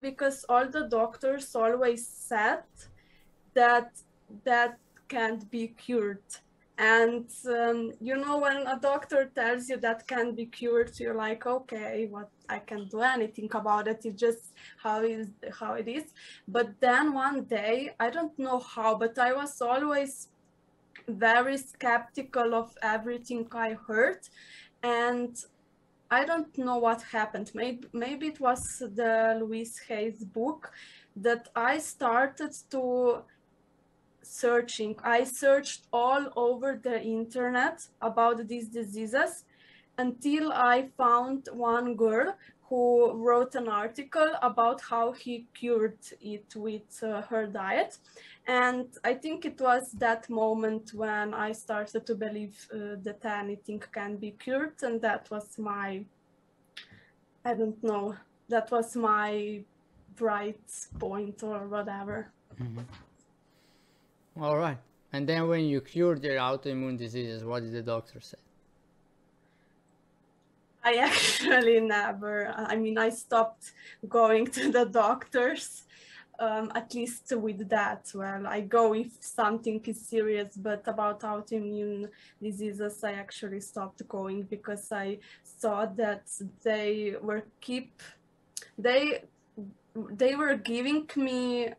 because all the doctors always said that that can't be cured. And you know, when a doctor tells you that can be cured, you're like, okay, what, I can't do anything about it. It's just how it is. But then one day, I don't know how, but I was always very skeptical of everything I heard. And I don't know what happened. Maybe it was the Louise Hay's book that I started to searching. I searched all over the internet about these diseases until I found one girl who wrote an article about how he cured it with her diet. And I think it was that moment when I started to believe that anything can be cured. And that was my, I don't know, that was my bright point or whatever. All right. And then when you cured your autoimmune diseases, what did the doctor say? I actually never, I mean, I stopped going to the doctors, at least with that. Well, I go if something is serious, but about autoimmune diseases, I actually stopped going because I saw that they were giving me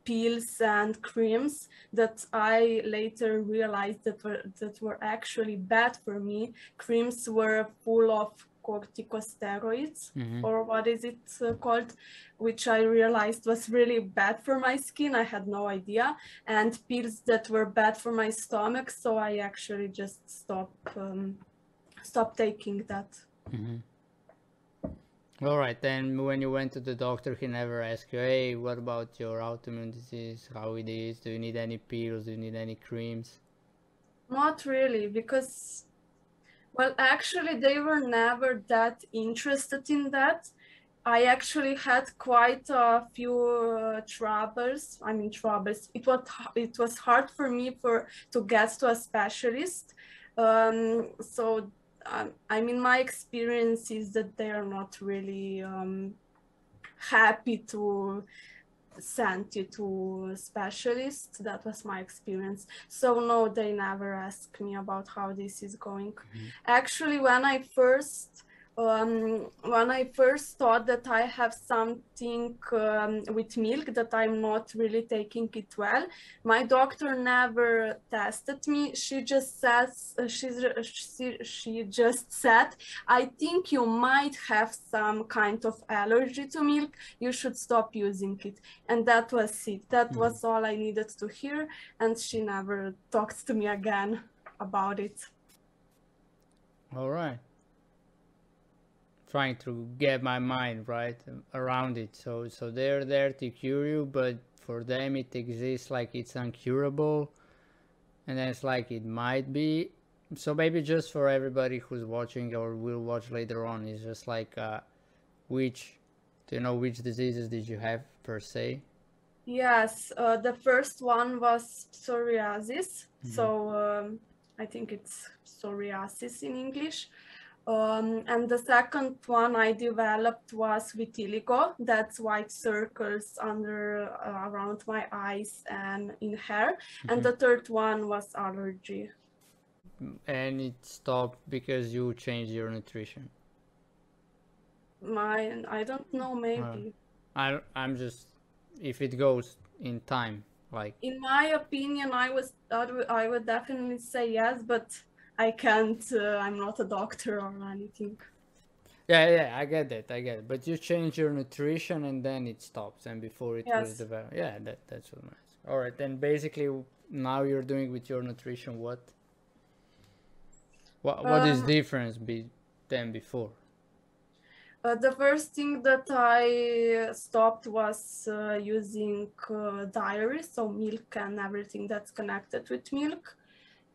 pills and creams that I later realized that were actually bad for me. Creams were full of corticosteroids, or what is it called, which I realized was really bad for my skin. I had no idea. And pills that were bad for my stomach, so I actually just stopped taking that. All right, then when you went to the doctor, he never asked you, hey, what about your autoimmune disease, how it is, do you need any pills, do you need any creams? Not really, because, well, actually, they were never that interested in that. I actually had quite a few troubles. I mean, troubles. It was hard for me to get to a specialist. So I mean, my experience is that they are not really happy to send you to a specialist. That was my experience. So no, they never asked me about how this is going. Actually, when I first thought that I have something with milk, that I'm not really taking it well, my doctor never tested me. She just says, she just said, I think you might have some kind of allergy to milk. You should stop using it. And that was it. That was all I needed to hear. And she never talked to me again about it. All right. Trying to get my mind right around it. So they're there to cure you, but for them it exists like it's incurable, and then it's like it might be. So maybe just for everybody who's watching or will watch later on, it's just like do you know which diseases did you have per se? Yes, the first one was psoriasis. So I think it's psoriasis in English. And the second one I developed was vitiligo. That's white circles around my eyes and in hair. And the third one was allergy. And it stopped because you changed your nutrition? I don't know, maybe. I'm just, if it goes in time, like. In my opinion, I would definitely say yes, but I can't, I'm not a doctor or anything. Yeah, I get that. But you change your nutrition and then it stops, and before it was Yes. developed. Yeah, that's what nice. All right, then basically now you're doing with your nutrition what is difference than before? The first thing that I stopped was using dairy, so milk and everything that's connected with milk.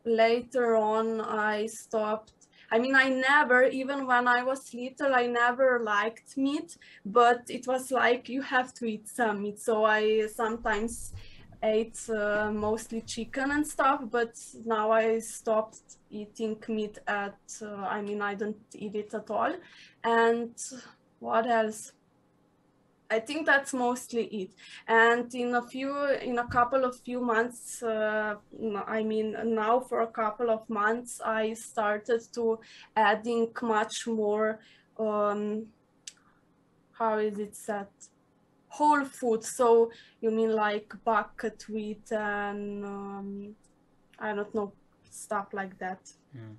Later on, I stopped. I mean, I never, even when I was little, I never liked meat, but it was like you have to eat some meat. So I sometimes ate mostly chicken and stuff, but now I stopped eating meat I mean, I don't eat it at all. And what else? I think that's mostly it. And in a couple of months, I mean, now for a couple of months, I started to adding much more, how is it said? Whole food. So you mean like buckwheat and I don't know, stuff like that. Yeah.